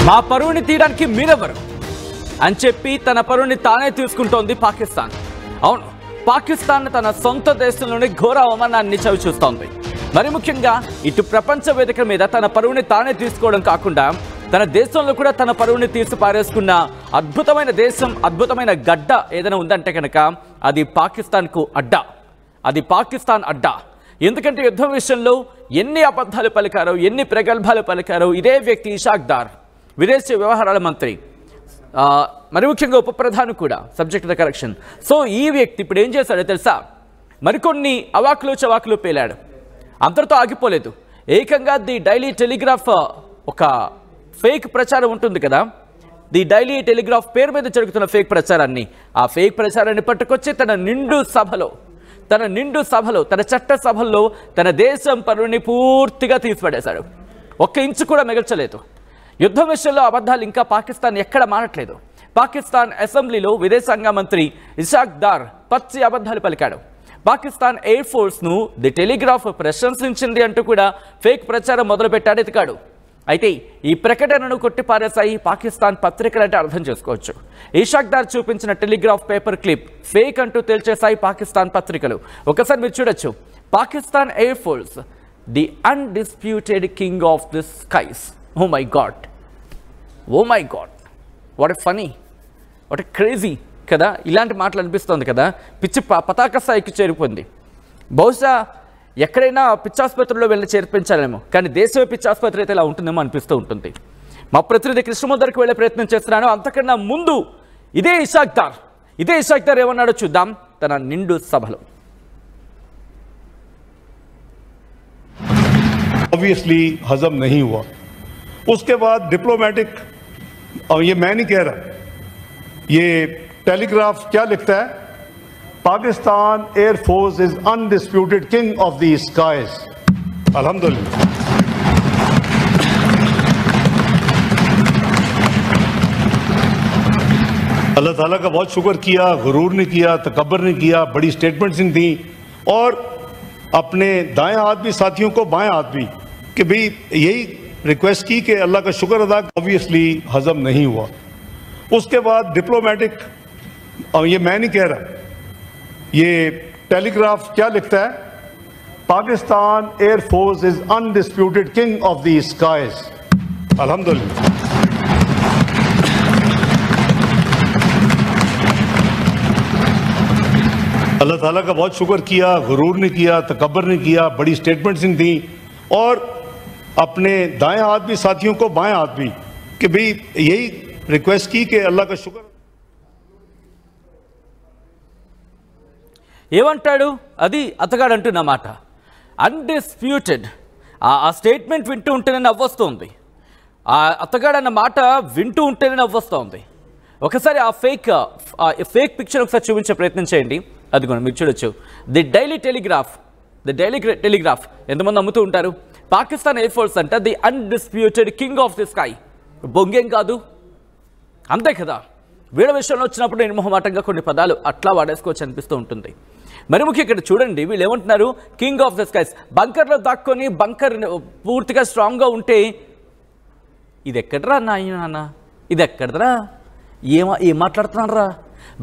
మా పరువుని తీయడానికి మీరెవరు అని చెప్పి తన పరువుని తానే తీసుకుంటోంది పాకిస్తాన్. అవును, పాకిస్తాన్ తన సొంత దేశంలోని ఘోర అవమానాన్ని చవి చూస్తోంది. మరి ముఖ్యంగా ఇటు ప్రపంచ వేదిక మీద తన పరువుని తానే తీసుకోవడం కాకుండా తన దేశంలో కూడా తన పరువుని తీసి పారేసుకున్న అద్భుతమైన దేశం, అద్భుతమైన గడ్డ ఏదైనా ఉందంటే కనుక అది పాకిస్తాన్కు అడ్డా, అది పాకిస్తాన్ అడ్డా. ఎందుకంటే యుద్ధం విషయంలో ఎన్ని అబద్ధాలు పలికారో, ఎన్ని ప్రగల్భాలు పలికారో ఇదే వ్యక్తి ఇషాక్ దార్, విదేశీ వ్యవహారాల మంత్రి, మరి ముఖ్యంగా ఉప ప్రధాని కూడా, సబ్జెక్ట్ ద కరెక్షన్. సో ఈ వ్యక్తి ఇప్పుడు ఏం చేశాడో తెలుసా, మరికొన్ని అవాకులు చవాకులు పేలాడు. అంతటితో ఆగిపోలేదు. ఏకంగా ది డైలీ టెలిగ్రాఫ్ ఒక ఫేక్ ప్రచారం ఉంటుంది కదా, ది డైలీ టెలిగ్రాఫ్ పేరు మీద జరుగుతున్న ఫేక్ ప్రచారాన్ని, ఆ ఫేక్ ప్రచారాన్ని పట్టుకొచ్చి తన నిండు సభలో తన చట్ట సభల్లో తన దేశం పరువుని పూర్తిగా తీసిపడేశాడు. ఒక్క ఇంచు కూడా మిగల్చలేదు. యుద్ధం విషయంలో అబద్ధాలు ఇంకా పాకిస్తాన్ ఎక్కడ మానట్లేదు. పాకిస్తాన్ అసెంబ్లీలో విదేశాంగ మంత్రి ఇషాక్ దార్ పచ్చి అబద్ధాలు పలికాడు. పాకిస్తాన్ ఎయిర్ ఫోర్స్ను ది టెలిగ్రాఫ్ ప్రశంసించింది అంటూ కూడా ఫేక్ ప్రచారం మొదలుపెట్టాడు ఇతగాడు. అయితే ఈ ప్రకటనను కొట్టిపారేశాయి పాకిస్తాన్ పత్రికలంటే అర్థం చేసుకోవచ్చు. ఇషాక్ దార్ చూపించిన టెలిగ్రాఫ్ పేపర్ క్లిప్ ఫేక్ అంటూ తేల్చేశాయి పాకిస్తాన్ పత్రికలు. ఒకసారి మీరు చూడొచ్చు. Pakistan air force the undisputed king of the skies. Oh my God, what a funny, what a crazy కదా. ఇలాంటి మాటలు అనిపిస్తుంది కదా. పిచ్చి పతాక స్థాయికి చేరిపోయింది. బహుశా ఎక్కడైనా పిచ్చాసుపత్రిలో వెళ్ళి చేర్పించాలేమో, కానీ దేశమే పిచ్చాసుపత్రి అయితే ఇలా ఉంటుందేమో అనిపిస్తూ ఉంటుంది. మా ప్రతినిధి కృష్ణమోహన్ దగ్గరికి వెళ్ళే ప్రయత్నం చేస్తున్నాను. అంతకన్నా ముందు ఇదే ఇషాక్ దార్ ఏమన్నాడో చూద్దాం తన నిండు సభలో. ऑब्वियसली हजम नहीं हुआ. उसके बाद डिप्लोमेटिक, और ये मैं नहीं कह रहा, ये टेलीग्राफ क्या लिखता है, Pakistan air force is undisputed king of the skies. अल्हम्दुलिल्लाह. अल्लाह ताला का बहुत शुक्र किया, गुरूर नहीं किया, तकब्बर नहीं किया, बड़ी स्टेटमेंट्स थी, और अपने दाएं हाथ भी साथियों को बाएं हाथ भी, कि भाई यही रिक्वेस्ट की कि अल्लाह का शुक्र अदा. ऑब्वियसली हजम नहीं हुआ. उसके बाद डिप्लोमेटिक, और ये मैं नहीं कह रहा, ये टेलीग्राफ क्या लिखता है, Pakistan air force is undisputed king of the skies. अल्हम्दुलिल्लाह. अल्लाह ताला का बहुत शुक्र किया, गुरूर नहीं किया, तकब्बर नहीं किया, बड़ी स्टेटमेंट्स थी, और अपने दाएं हाथ भी साथियों को बाएं हाथ भी, कि भाई यही रिक्वेस्ट की कि अल्लाह का शुक्र. ఏమంటాడు అది అతగాడు అంటున్న మాట అన్డిస్ప్యూటెడ్. ఆ స్టేట్మెంట్ వింటూ ఉంటేనే నవ్వొస్తుంది. ఆ అతగాడు అన్న మాట వింటూ ఉంటేనే నవ్వొస్తుంది. ఒకసారి ఆ ఫేక్ పిక్చర్ ఒకసారి చూపించే ప్రయత్నం చేయండి. అదిగోండి మీరు చూడొచ్చు. ది డైలీ టెలిగ్రాఫ్ ఎంతమంది అమ్ముతూ ఉంటారు. పాకిస్తాన్ ఎయిర్ ఫోర్స్ అంట the undisputed king of the sky. బొంగేం కాదు, అంతే కదా. వీళ్ళ విషయంలో వచ్చినప్పుడు నిర్మోహమాటంగా కొన్ని పదాలు అట్లా వాడేసుకోవచ్చు అనిపిస్తూ ఉంటుంది. మరి ముఖ్యంగా ఇక్కడ చూడండి, వీళ్ళు ఏమంటున్నారు, కింగ్ ఆఫ్ ద స్కైస్. బంకర్లో దాక్కొని బంకర్ పూర్తిగా స్ట్రాంగ్గా ఉంటే ఇది ఎక్కడరా నాయన, ఇది ఎక్కడరా, ఏం మాట్లాడుతున్నారా.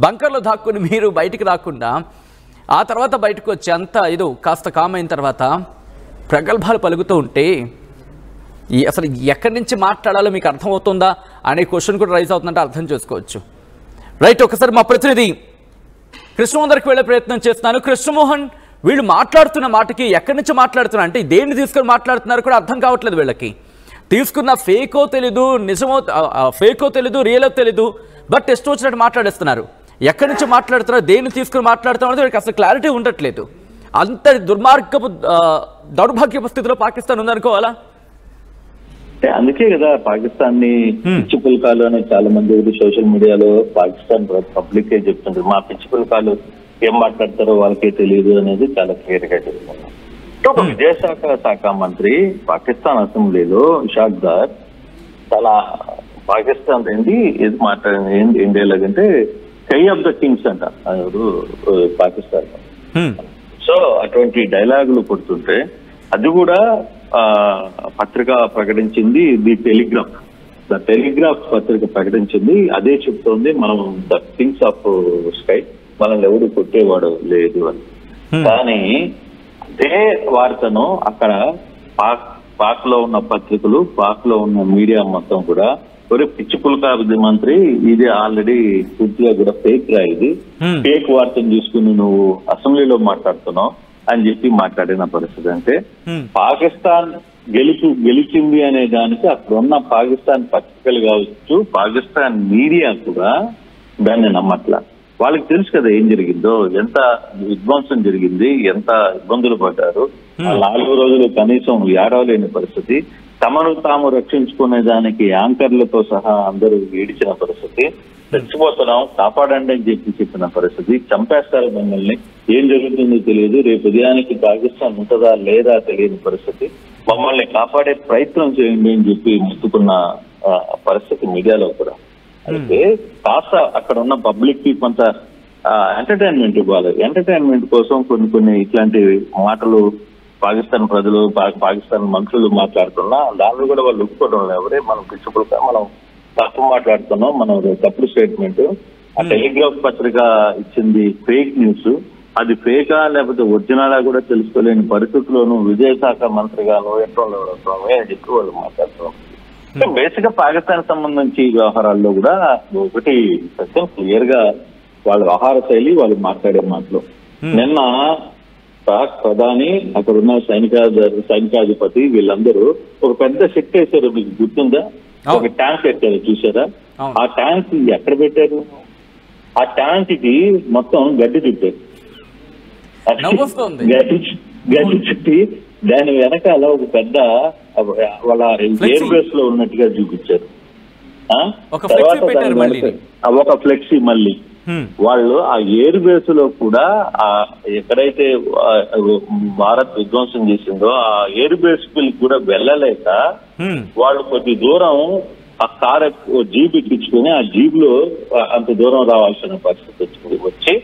బంకర్లో దాక్కుని మీరు బయటికి రాకుండా ఆ తర్వాత బయటకు వచ్చి అంతా ఏదో కాస్త కామ్ అయిన తర్వాత ప్రగల్భాలు పలుకుతూ ఉంటే అసలు ఎక్కడి నుంచి మాట్లాడాలో మీకు అర్థమవుతుందా అనే క్వశ్చన్ కూడా రైజ్ అవుతుందంటే అర్థం చేసుకోవచ్చు. రైట్, ఒకసారి మా ప్రతినిధి కృష్ణమోహన్ దగ్గరికి వెళ్ళే ప్రయత్నం చేస్తున్నాను. కృష్ణమోహన్, వీళ్ళు మాట్లాడుతున్న మాటకి ఎక్కడి నుంచి మాట్లాడుతున్నారు అంటే దేన్ని తీసుకొని మాట్లాడుతున్నారు కూడా అర్థం కావట్లేదు వీళ్ళకి. తీసుకున్న ఫేకో తెలీదు, నిజమో ఫేకో తెలీదు, రియలో తెలీదు, బట్ టెస్ట్ వచ్చినట్టు మాట్లాడేస్తున్నారు. ఎక్కడి నుంచి మాట్లాడుతున్నారు, దేన్ని తీసుకుని మాట్లాడుతున్నారు వీళ్ళకి అసలు క్లారిటీ ఉండట్లేదు. అంత దౌర్భాగ్యపు స్థితిలో పాకిస్తాన్ ఉందనుకోవాలా? అందుకే కదా పాకిస్తాన్ ని పిచ్చి పుల్కాలు అని చాలా మంది సోషల్ మీడియాలో పాకిస్తాన్ పబ్లిక్ చెప్తుంటారు. మా పిచ్చి పుల్కాలు ఏం మాట్లాడతారో వాళ్ళకే తెలియదు అనేది చాలా క్లియర్ గా చెప్తున్నారు. ఒక విదేశాంగ మంత్రి పాకిస్తాన్ అసెంబ్లీలో ఇషాక్ దార్ చాలా పాకిస్తాన్ ఏంది ఏది మాట్లాడింది, ఇండియాలో అంటే కై ఆఫ్ ద కింగ్స్ అంట పాకిస్తాన్. సో అటువంటి డైలాగులు కొడుతుంటే అది కూడా పత్రిక ప్రకటించింది ది టెలిగ్రాఫ్. ద టెలిగ్రాఫ్ పత్రిక ప్రకటించింది, అదే చెప్తోంది మనం ద కింగ్స్ ఆఫ్ స్కై, మనల్ని ఎవరు కొట్టేవాడు లేదు అని. కానీ అదే వార్తను అక్కడ పాక్ లో ఉన్న పత్రికలు, పాక్ లో ఉన్న మీడియా మొత్తం కూడా ఒరే పిచ్చి పుల్కా మంత్రి, ఇది ఆల్రెడీ పూర్తిగా కూడా ఫేక్ రా, ఇది ఫేక్ వార్తను తీసుకుని నువ్వు అసెంబ్లీలో మాట్లాడుతున్నావు అని చెప్పి మాట్లాడిన పరిస్థితి. అంటే పాకిస్తాన్ గెలిచింది అనే దానికి అక్కడ ఉన్న పాకిస్తాన్ పత్రికలు కావచ్చు, పాకిస్తాన్ మీడియా కూడా దాన్ని నమ్మట్లా. వాళ్ళకి తెలుసు కదా ఏం జరిగిందో, ఎంత విధ్వంసం జరిగింది, ఎంత ఇబ్బందులు పడ్డారు. 4 రోజులు కనీసం ఏడవలేని పరిస్థితి, తమను తాము రక్షించుకునే దానికి యాంకర్లతో సహా అందరూ ఏడిచిన పరిస్థితి, చచ్చిపోతున్నాం కాపాడండి అని చెప్పిన పరిస్థితి, చంపేస్తారు మమ్మల్ని, ఏం జరుగుతుందో తెలియదు, రేపు ఉదయానికి పాకిస్తాన్ ఉంటుందా లేదా తెలియని పరిస్థితి, మమ్మల్ని కాపాడే ప్రయత్నం చేయండి అని చెప్పి మొత్తుకున్న పరిస్థితి మీడియాలో కూడా. అయితే కాస్త అక్కడ ఉన్న పబ్లిక్ కి కొంత ఎంటర్టైన్మెంట్ ఇవ్వాలి. ఎంటర్టైన్మెంట్ కోసం కొన్ని ఇట్లాంటి మాటలు పాకిస్తాన్ ప్రజలు, పాకిస్తాన్ మంత్రులు మాట్లాడుతున్నా దానిలో కూడా వాళ్ళు ఒప్పుకోవడం ఎవరే, మనం పిచ్చుపులుగా మనం తప్పు మాట్లాడుతున్నాం, మనం తప్పుడు స్టేట్మెంట్. ఆ టెలిగ్రాఫ్ పత్రిక ఇచ్చింది ఫేక్ న్యూస్, అది ఫేకా లేకపోతే ఒరిజినలా కూడా తెలుసుకోలేని పరిస్థితుల్లోనూ విదేశాఖ మంత్రిగాను ఎట్లా అని చెప్పి వాళ్ళు మాట్లాడుతున్నాం. బేసిక్ గా పాకిస్తాన్ సంబంధించి వ్యవహారాల్లో కూడా ఒకటి సత్యం క్లియర్ గా వాళ్ళ వ్యవహార శైలి, వాళ్ళు మాట్లాడే మాటలు. నిన్న పాక్ ప్రధాని, అక్కడ ఉన్న సైనికాధిపతి వీళ్ళందరూ ఒక పెద్ద సెట్ వేశారు, మీకు గుర్తుందా? ఒక ట్యాంక్ పెట్టారు చూసారా? ఆ ట్యాంక్ ఎక్కడ పెట్టారు? ఆ ట్యాంక్ కి మొత్తం గడ్డి చుట్టారు, గడ్డి చుట్టి దాని వెనకాల ఒక పెద్ద వాళ్ళ ఎయిర్ బేస్ లో ఉన్నట్టుగా చూపించారు. తర్వాత ఒక ఫ్లెక్సీ మళ్ళీ వాళ్ళు ఆ ఎయిర్ బేస్ లో కూడా ఎక్కడైతే భారత్ విధ్వంసం చేసిందో ఆ ఎయిర్ బేస్ కి కూడా వెళ్ళలేక వాళ్ళు కొద్ది దూరం ఆ కార్ జీప్ ఎక్కించుకుని ఆ జీప్ లో అంత దూరం రావాల్సిన పరిస్థితి వచ్చింది. వచ్చి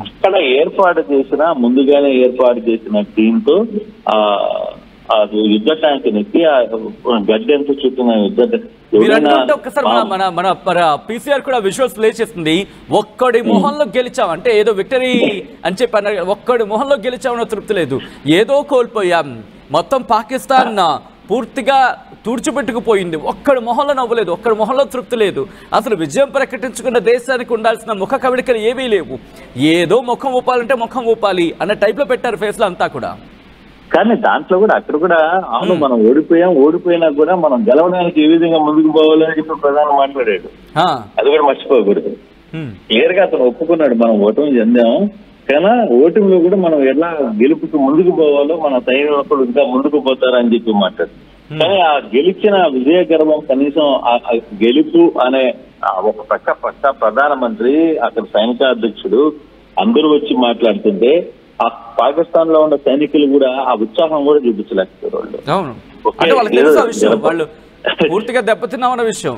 అక్కడ ముందుగానే ఏర్పాటు చేసిన టీంతో ఆ యుద్ధ ట్యాంక్ నెక్కి ఆ గడ్డి ఎంత చుట్టిన ఒక్కసారి మన పీసీఆర్ కూడా విజువల్స్ ప్లే చేస్తుంది. ఒక్కడి మొహంలో గెలిచాం అంటే ఏదో విక్టరీ అని చెప్పి అన్నారు, ఒక్కడి మొహంలో గెలిచామన్న తృప్తి లేదు, ఏదో కోల్పోయాం. మొత్తం పాకిస్తాన్ పూర్తిగా తుడిచిపెట్టుకుపోయింది, ఒక్కడి మొహంలో నవ్వలేదు, ఒక్కడి మొహంలో తృప్తి లేదు. అసలు విజయం ప్రకటించుకున్న దేశానికి ఉండాల్సిన ముఖ కవళికలు ఏవీ లేవు, ఏదో ముఖం ఊపాలంటే ముఖం ఊపాలి అన్న టైప్ లో పెట్టారు ఫేస్ లో అంతా కూడా. కానీ దాంట్లో కూడా అక్కడ కూడా అవును మనం ఓడిపోయినా కూడా మనం గెలవడానికి ఏ విధంగా ముందుకు పోవాలని చెప్పి ప్రధాని మాట్లాడాడు, అది కూడా మర్చిపోకూడదు. క్లియర్ గా అతను ఒప్పుకున్నాడు, మనం ఓటమి చెందాం, కానీ ఓటమిలో కూడా మనం ఎలా గెలుపుకి ముందుకు పోవాలో మన సైనికులు ఇంకా ముందుకు పోతారని చెప్పి మాట్లాడు. కానీ ఆ గెలిచిన విజయ గర్వం కనీసం ఆ గెలుపు అనే ఒక పక్క ప్రధానమంత్రి, అక్కడ సైనికాధ్యక్షుడు అందరూ వచ్చి మాట్లాడుతుంటే ఆ పాకిస్తాన్ లో ఉన్న సైనికులు కూడా ఆ ఉత్సాహం కూడా చూపించలేకపోయారు. వాళ్ళు పూర్తిగా దెబ్బతిన్నామన్న విషయం,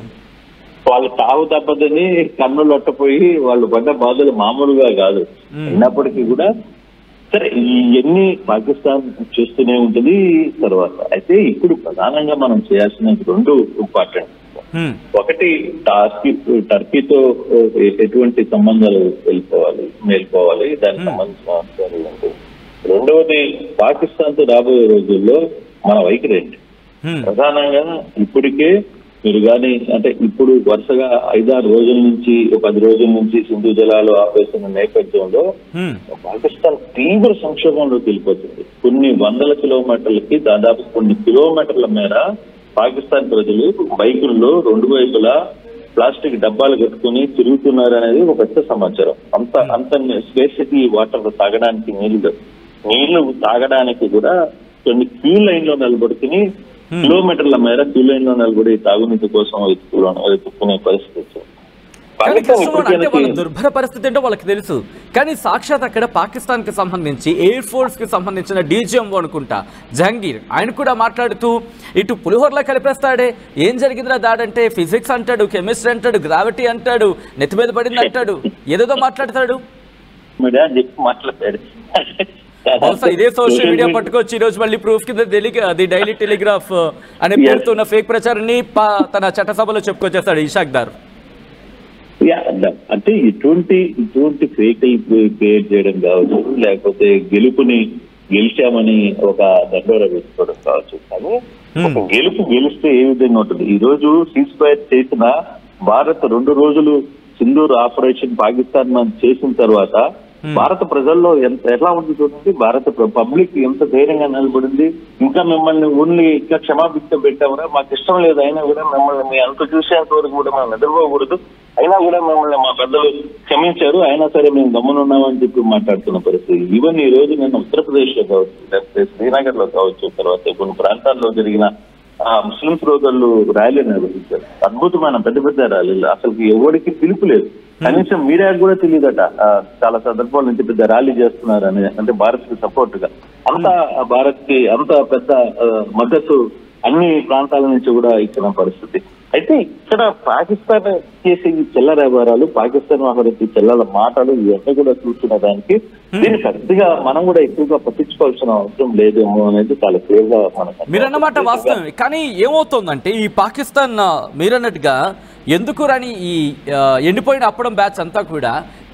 వాళ్ళు తావు దెబ్బతిని కన్నులు లొట్టపోయి వాళ్ళు పడ్డ బాధలు మామూలుగా కాదు. అయినప్పటికీ కూడా సరే ఇవన్నీ పాకిస్తాన్ చేస్తూనే ఉంటుంది. తర్వాత అయితే ఇప్పుడు ప్రధానంగా మనం చేయాల్సిన 2 ఇంపార్టెంట్. ఒకటి టర్కీతో ఎటువంటి సంబంధాలు మేల్కోవాలి, దానికి సంబంధించిన అంశాలు ఏంటి. రెండవది పాకిస్తాన్ తో రాబోయే రోజుల్లో మన వైఖరి ఏంటి. ప్రధానంగా ఇప్పటికే మీరు కానీ అంటే ఇప్పుడు వరుసగా 5-6 రోజుల నుంచి 10 రోజుల నుంచి సింధు జలాలు ఆపేసిన నేపథ్యంలో పాకిస్తాన్ తీవ్ర సంక్షోభంలోకి వెళ్ళిపోతుంది. కొన్ని వందల కిలోమీటర్లకి దాదాపు కొన్ని కిలోమీటర్ల మేర పాకిస్తాన్ ప్రజలు బైకుల్లో 2 వైపులా ప్లాస్టిక్ డబ్బాలు కట్టుకుని తిరుగుతున్నారు అనేది ఒక పెద్ద సమాచారం. అంత స్పేసిటీ వాటర్ తాగడానికి నీళ్లు తాగడానికి కూడా కొన్ని క్యూ లైన్ లో నిలబడుకుని కిలోమీటర్ల మేర క్యూ లైన్ లో నిలబడి తాగునీటి కోసం వెతుక్కునే పరిస్థితి వచ్చింది. దుర్భర పరిస్థితి ఏంటో వాళ్ళకి తెలుసు. కానీ సాక్షాత్ అక్కడ పాకిస్తాన్ కి సంబంధించి ఎయిర్ ఫోర్స్ కి సంబంధించిన డీజీఎంఓ అనుకుంటా జహంగీర్, ఆయన కూడా మాట్లాడుతూ ఇటు పులిహోరలా కలిపేస్తాడే, ఏం జరిగిందిరా దాడంటే ఫిజిక్స్ అంటాడు, కెమిస్ట్రీ అంటాడు, గ్రావిటీ అంటాడు, నెత్తి మీద పడింది అంటాడు, ఏదేదో మాట్లాడతాడు. మాట్లాడాడు బహుశా ఇదే సోషల్ మీడియా పట్టుకొచ్చి ఈ రోజు మళ్ళీ ప్రూఫ్ కింద ది డైలీ టెలిగ్రాఫ్ అనే పేరుతున్న ఫేక్ ప్రచారాన్ని తన చట్టసభలో చెప్పుకొచ్చేస్తాడు ఇషాక్ దార్. అంటే ఇటువంటి ఫేక్ క్రియేట్ చేయడం కావచ్చు, లేకపోతే గెలిచామని ఒక దండోర వేసుకోవడం కావచ్చు. కానీ ఒక గెలిస్తే ఏ విధంగా ఉంటుంది? ఈ రోజు సీజ్ ఫైర్ చేసిన భారత్ 2 రోజులు సింధూర్ ఆపరేషన్ పాకిస్తాన్ మనం చేసిన తర్వాత భారత ప్రజల్లో ఎట్లా ఉంది చూడండి. భారత పబ్లిక్ ఎంత ధైర్యంగా నిలబడింది. ఇంకా మిమ్మల్ని ఓన్లీ ఇంకా క్షమాభిక్ష పెట్టామరా, మాకు ఇష్టం లేదు, అయినా కూడా మిమ్మల్ని మీ అంత చూసేంత వరకు కూడా మేము నిద్రపోకూడదు, అయినా కూడా మిమ్మల్ని మా పెద్దలు క్షమించారు, అయినా సరే మేము గమ్మునున్నామని చెప్పి మాట్లాడుతున్న పరిస్థితి. ఈవెన్ ఈ రోజు నేను ఉత్తరప్రదేశ్ లో కావచ్చు, లేకపోతే శ్రీనగర్ లో కావచ్చు, తర్వాత కొన్ని ప్రాంతాల్లో జరిగిన ముస్లిం సోదరులు ర్యాలీలు నిర్వహించారు. అద్భుతమైన పెద్ద పెద్ద ర్యాలీలు. అసలు ఎవరికి పిలుపు లేదు, కనీసం మీడియాకు కూడా తెలియదట. చాలా సందర్భాల నుంచి పెద్ద ర్యాలీ చేస్తున్నారు అని, అంటే భారత్ కి సపోర్ట్ గా. అంత భారత్ కి అంత పెద్ద మద్దతు అన్ని ప్రాంతాల నుంచి కూడా ఇచ్చిన పరిస్థితి. అయితే ఇక్కడ పాకిస్తాన్ చేసే ఈ చిల్లర వ్యవహారాలు, పాకిస్తాన్ వ్యవహరించే చిల్లర మాటలు ఇవన్నీ కూడా చూస్తున్న దానికి దీన్ని పెద్దగా మనం కూడా ఎక్కువగా పట్టించుకోవాల్సిన అవసరం లేదేమో అనేది చాలా క్లియర్ గా మనకు. మీరన్నమాట వాస్తవమే. కానీ ఏమవుతుందంటే ఈ పాకిస్తాన్ మీరన్నట్టుగా ఎందుకు రాని ఈ ఎండిపోయిన అప్పడం బ్యాచ్ అంతా కూడా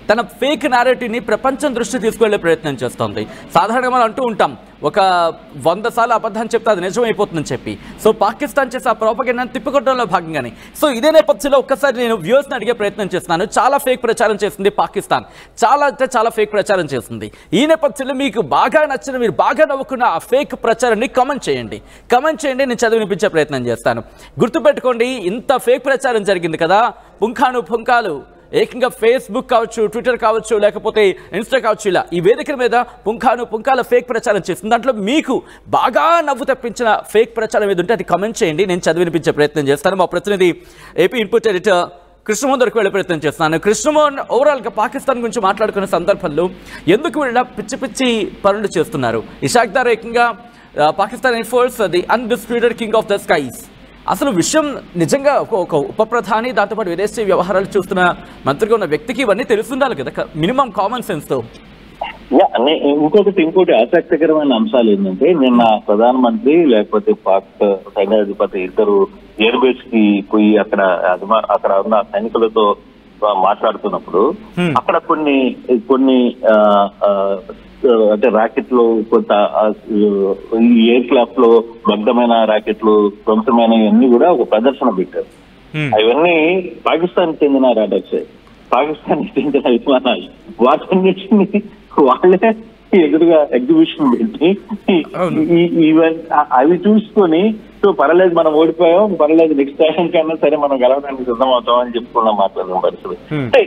తన ఫేక్ నారేటివ్ని ప్రపంచం దృష్టి తీసుకువెళ్లే ప్రయత్నం చేస్తుంది. సాధారణంగా మనం అంటూ ఉంటాం, ఒక 100 సార్లు అబద్ధాన్ని చెప్తే అది నిజమైపోతుందని చెప్పి. సో పాకిస్తాన్ చేసే ఆ ప్రోపగండాను తిప్పికొట్టడంలో భాగంగానే. సో ఇదే నేపథ్యంలో ఒక్కసారి నేను వ్యూవర్స్ని అడిగే ప్రయత్నం చేస్తున్నాను. చాలా ఫేక్ ప్రచారం చేస్తుంది పాకిస్తాన్, చాలా అంటే చాలా ఫేక్ ప్రచారం చేస్తుంది. ఈ నేపథ్యంలో మీకు బాగా నచ్చిన, మీరు బాగా నవ్వుకున్న ఆ ఫేక్ ప్రచారాన్ని కామెంట్ చేయండి. నేను చదివి వినిపించే ప్రయత్నం చేస్తాను. గుర్తుపెట్టుకోండి, ఇంత ఫేక్ ప్రచారం జరిగింది కదా, పుంఖాలు ఏకంగా ఫేస్బుక్ కావచ్చు, ట్విట్టర్ కావచ్చు, లేకపోతే ఇన్స్టా కావచ్చు, ఇలా ఈ వేదికల మీద పుంఖాల ఫేక్ ప్రచారం చేస్తుంది. దాంట్లో మీకు బాగా నవ్వు తెప్పించిన ఫేక్ ప్రచారం ఏది ఉంటే అది కామెంట్ చేయండి, నేను చదివి వినిపించే ప్రయత్నం చేస్తాను. మా ప్రతినిధి ఏపీ ఇన్పుట్ ఎడిటర్ కృష్ణమోహన్ దగ్గరికి వెళ్ళే ప్రయత్నం చేస్తున్నాను. కృష్ణమోహన్, ఓవరాల్గా పాకిస్తాన్ గురించి మాట్లాడుకునే సందర్భంలో ఎందుకు వీళ్ళ పిచ్చి పనులు చేస్తున్నారు? ఇషాక్ దార్ ఏకంగా Pakistan air force the undisputed king of the skies. అసలు విషయం నిజంగా ఒక ఉప ప్రధాని, దాంతోపాటు విదేశీ వ్యవహారాలు చూస్తున్న మంత్రిగా ఉన్న వ్యక్తికి ఇవన్నీ తెలుస్తుండాలి కదా, మినిమం కామన్ సెన్స్ తో. ఇంకోటి ఆసక్తికరమైన అంశాలు ఏంటంటే, నిన్న ప్రధానమంత్రి లేకపోతే పాక్ సైన్యాధిపతి ఇద్దరు ఎయిర్ బేస్ కి పోయి అక్కడ ఉన్న సైనికులతో మాట్లాడుతున్నప్పుడు అక్కడ కొన్ని అంటే రాకెట్లు, కొంత ఎయిర్ క్రాఫ్ట్ లో భగ్నమైన రాకెట్లు, ధ్వంసమైన ఇవన్నీ కూడా ఒక ప్రదర్శన పెట్టారు. అవన్నీ పాకిస్తాన్ చెందిన రాడర్స్, పాకిస్తాన్ చెందిన విమానాలు. వాటన్నిటిని వాళ్ళే ఎదురుగా ఎగ్జిబిషన్ పెట్టి అవి చూసుకొని, సో పర్లేదు మనం ఓడిపోయాం, పర్లేదు నెక్స్ట్ టైం కన్నా సరే మనం గెలవడానికి సిద్ధం అవుతాం అని చెప్పుకున్నాం మాట్లాడిన పరిస్థితి. అంటే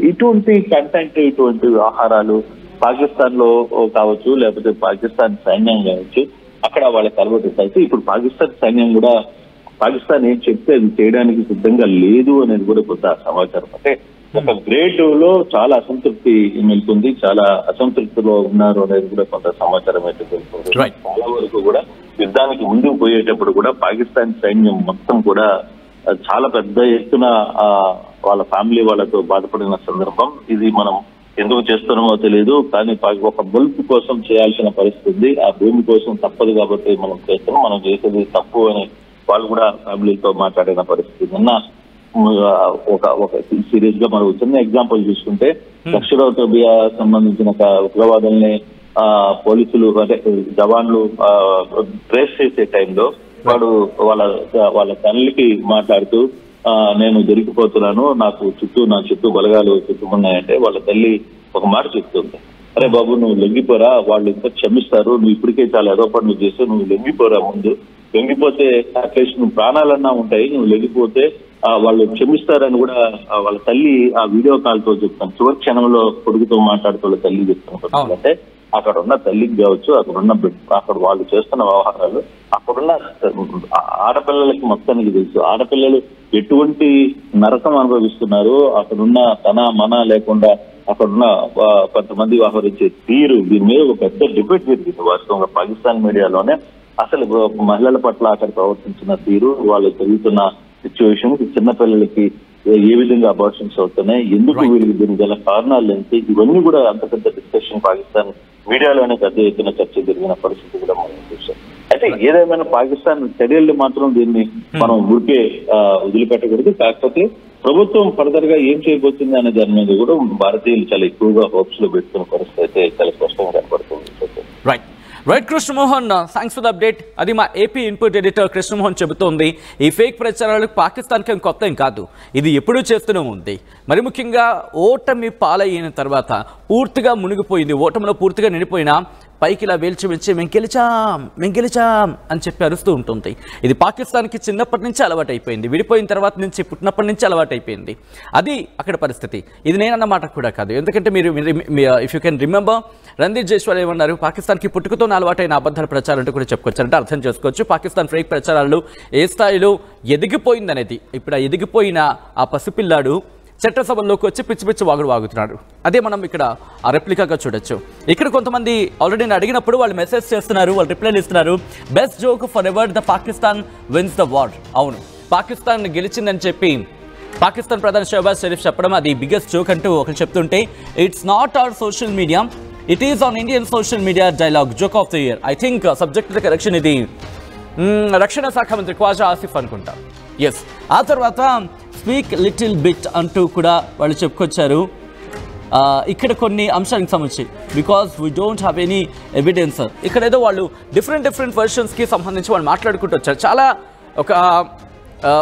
ఇటువంటి కంటెంట్, ఇటువంటి వ్యవహారాలు పాకిస్తాన్ లో కావచ్చు, లేకపోతే పాకిస్తాన్ సైన్యం కావచ్చు, అక్కడ వాళ్ళకి అలవాటు. అయితే ఇప్పుడు పాకిస్తాన్ సైన్యం కూడా పాకిస్తాన్ ఏం చెప్తే అది చేయడానికి సిద్ధంగా లేదు అనేది కూడా కొంత సమాచారం. అంటే ఒక గ్రేడ్ లో చాలా అసంతృప్తి నెలకొంది, చాలా అసంతృప్తిలో ఉన్నారు అనేది కూడా కొంత సమాచారం అయితే తెలుస్తుంది. చాలా వరకు కూడా యుద్ధానికి ముందుకు పోయేటప్పుడు కూడా పాకిస్తాన్ సైన్యం మొత్తం కూడా చాలా పెద్ద ఎత్తున వాళ్ళ ఫ్యామిలీ వాళ్ళతో బాధపడిన సందర్భం ఇది. మనం ఎందుకు చేస్తున్నామో తెలియదు, కానీ ఒక బల్బ్ కోసం చేయాల్సిన పరిస్థితి, ఆ భూమి కోసం తప్పదు కాబట్టి మనం చేస్తున్నాం, మనం చేసేది తప్పు అని వాళ్ళు కూడా ఫ్యామిలీతో మాట్లాడిన పరిస్థితి. నిన్న ఒక సీరియస్ గా మనం చిన్న ఎగ్జాంపుల్ చూసుకుంటే, దక్షిణోత్తర సంబంధించిన ఉగ్రవాదుల్ని పోలీసులు అంటే జవాన్లు ట్రేస్ చేసే టైంలో వాడు వాళ్ళ తల్లికి మాట్లాడుతూ, నేను దొరికిపోతున్నాను, నా చుట్టూ బలగాలు చుట్టుకున్నాయంటే వాళ్ళ తల్లి ఒక మాట చెప్తుంది, అరే బాబు నువ్వు లొంగిపోరా, వాళ్ళు ఇంకా క్షమిస్తారు, నువ్వు ఇప్పటికే చాలా ఏదో పనులు చేస్తే నువ్వు లొంగిపోరా, ముందు లొంగిపోతే అట్లీస్ట్ నువ్వు ప్రాణాలన్నా ఉంటాయి, నువ్వు లొంగిపోతే వాళ్ళు క్షమిస్తారని కూడా వాళ్ళ తల్లి ఆ వీడియో కాల్ తో చెప్తాను. చివరి క్షణంలో కొడుకుతో మాట్లాడుతూ వాళ్ళ తల్లి చెప్తాను. అంటే అక్కడ ఉన్న తల్లికి కావచ్చు, అక్కడ వాళ్ళు చేస్తున్న వ్యవహారాలు, అక్కడున్న ఆడపిల్లలకి మొత్తానికి తెలుసు. ఆడపిల్లలు ఎటువంటి నరకం అనుభవిస్తున్నారు, అక్కడున్న మన లేకుండా అక్కడున్న కొంతమంది వ్యవహరించే తీరు, దీని మీద ఒక పెద్ద డిబేట్ జరిగింది వాస్తవంగా పాకిస్తాన్ మీడియాలోనే. అసలు మహిళల పట్ల అక్కడ ప్రవర్తించిన తీరు, వాళ్ళు జరుగుతున్న సిచ్యువేషన్, చిన్నపిల్లలకి ఏ విధంగా అబార్షన్స్ అవుతున్నాయి, ఎందుకు వీళ్ళకి దీనికి గల కారణాలు ఏంటి, ఇవన్నీ కూడా అంత పెద్ద డిస్కషన్ పాకిస్తాన్ మీడియాలోనే పెద్ద ఎత్తున చర్చ జరిగిన పరిస్థితి కూడా మనం చూసాం. అయితే ఏదేమైనా పాకిస్తాన్ చర్యలు మాత్రం దీన్ని మనం ఊరికే వదిలిపెట్టకూడదు. కాకపోతే ప్రభుత్వం ఫర్దర్ గా ఏం చేయబోతుంది అనే దాని మీద కూడా భారతీయులు చాలా ఎక్కువగా హోప్స్ లో పెట్టుకున్న పరిస్థితి అయితే చాలా స్పష్టంగా కనపడుతుంది. Right Krishnamohan, thanks for the update. అది మా ఏపీ ఇన్పుట్ ఎడిటర్ కృష్ణమోహన్ చెబుతోంది. ఈ ఫేక్ ప్రచారాలకు పాకిస్తాన్కి కొత్త ఏం కాదు, ఇది ఎప్పుడూ చేస్తూనే ఉంది. మరి ముఖ్యంగా ఓటమి పాలైన తర్వాత పూర్తిగా మునిగిపోయింది, ఓటమిలో పూర్తిగా నిండిపోయినా పైకి ఇలా వేల్చి మేము గెలిచాం అని చెప్పి అరుస్తూ ఉంటుంది. ఇది పాకిస్తాన్కి చిన్నప్పటి నుంచి అలవాటు అయిపోయింది, విడిపోయిన తర్వాత నుంచి పుట్టినప్పటి నుంచి అలవాటు అయిపోయింది. అది అక్కడ పరిస్థితి. ఇది నేనన్నమాట కూడా కాదు, ఎందుకంటే మీరు if you can remember Randeep Jaiswal ఏమన్నారు, పాకిస్తాన్కి పుట్టుకతో అలవాటైన అబద్ధాల ప్రచారం అంటూ కూడా చెప్పుకోవచ్చు. అంటే అర్థం చేసుకోవచ్చు పాకిస్తాన్ ఫేక్ ప్రచారాలు ఏ స్థాయిలో ఎదిగిపోయిందనేది. ఇప్పుడు ఆ ఎదిగిపోయిన ఆ పసిపిల్లాడు చట్టసభల్లోకి వచ్చి పిచ్చి పిచ్చి వాగుతున్నాడు. అదే మనం ఇక్కడ ఆ రెప్లికాగా చూడొచ్చు. ఇక్కడ కొంతమంది ఆల్రెడీ నేను అడిగినప్పుడు వాళ్ళు మెసేజ్ చేస్తున్నారు, వాళ్ళు రిప్లైలు ఇస్తున్నారు. Best joke for ever the Pakistan wins the war. అవును, పాకిస్తాన్ గెలిచిందని చెప్పి పాకిస్తాన్ ప్రధాని షహబాజ్ షరీఫ్ చెప్పడం అది బిగ్గెస్ట్ జోక్ అంటూ ఒకరు చెప్తుంటే, it's not our social media, it is on Indian social media dialogue joke of the year. I think subject correction ఇది రక్షణ శాఖ మంత్రి ఖ్వాజా ఆసిఫ్ అనుకుంటా. ఎస్, ఆ తర్వాత స్పీక్ లిటిల్ బిట్ అంటూ కూడా వాళ్ళు చెప్పుకొచ్చారు. ఇక్కడ కొన్ని అంశానికి సంబంధించి because we don't have any evidence, ఇక్కడ ఏదో వాళ్ళు డిఫరెంట్ వర్షన్స్కి సంబంధించి వాళ్ళు మాట్లాడుకుంటూ వచ్చారు. చాలా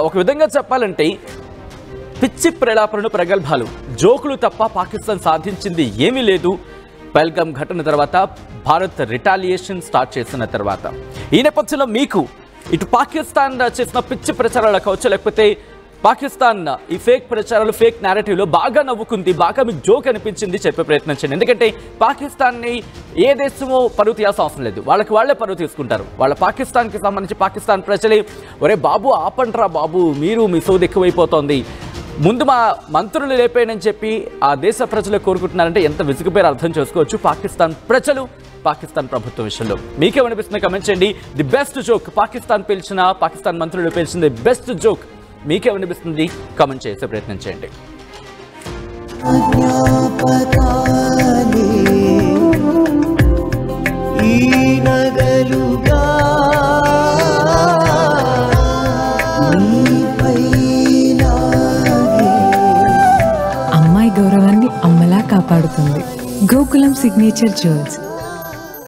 ఒక విధంగా చెప్పాలంటే పిచ్చి ప్రలాపనలు, ప్రగల్భాలు, జోకులు తప్ప పాకిస్తాన్ సాధించింది ఏమీ లేదు. పహల్గామ్ ఘటన తర్వాత భారత్ రిటాలియేషన్ స్టార్ట్ చేసిన తర్వాత ఈ నేపథ్యంలో మీకు ఇటు పాకిస్తాన్ చేసిన పిచ్చి ప్రచారాలు కావచ్చు, లేకపోతే పాకిస్తాన్ ఈ ఫేక్ ప్రచారాలు, ఫేక్ నేరేటివ్లో బాగా నవ్వుకుంది, బాగా మీకు జోక్ అనిపించింది చెప్పే ప్రయత్నం చేయండి. ఎందుకంటే పాకిస్తాన్ని ఏ దేశమో పరువు తీయాల్సిన అవసరం లేదు, వాళ్ళే పరువు తీసుకుంటారు. వాళ్ళ పాకిస్తాన్కి సంబంధించి పాకిస్తాన్ ప్రజలే ఒరే బాబు ఆపండ్రా బాబు, మీ సోది ఎక్కువైపోతోంది, ముందు మా మంత్రులు లేపేయని చెప్పి ఆ దేశ ప్రజలు కోరుకుంటున్నారంటే ఎంత విసుగుపేరు అర్థం చేసుకోవచ్చు పాకిస్తాన్ ప్రజలు, పాకిస్తాన్ ప్రభుత్వం విషయంలో. మీకేమనిపిస్తుంది కమెంట్ చేయండి. ది బెస్ట్ జోక్ పాకిస్తాన్ మంత్రులు పేల్చిన ది బెస్ట్ జోక్ మీకేమనిపిస్తుంది కామెంట్ చేసే ప్రయత్నం చేయండి. అమ్మాయి గౌరవాన్ని అమ్మలా కాపాడుతుంది. Gokulam signature jewels.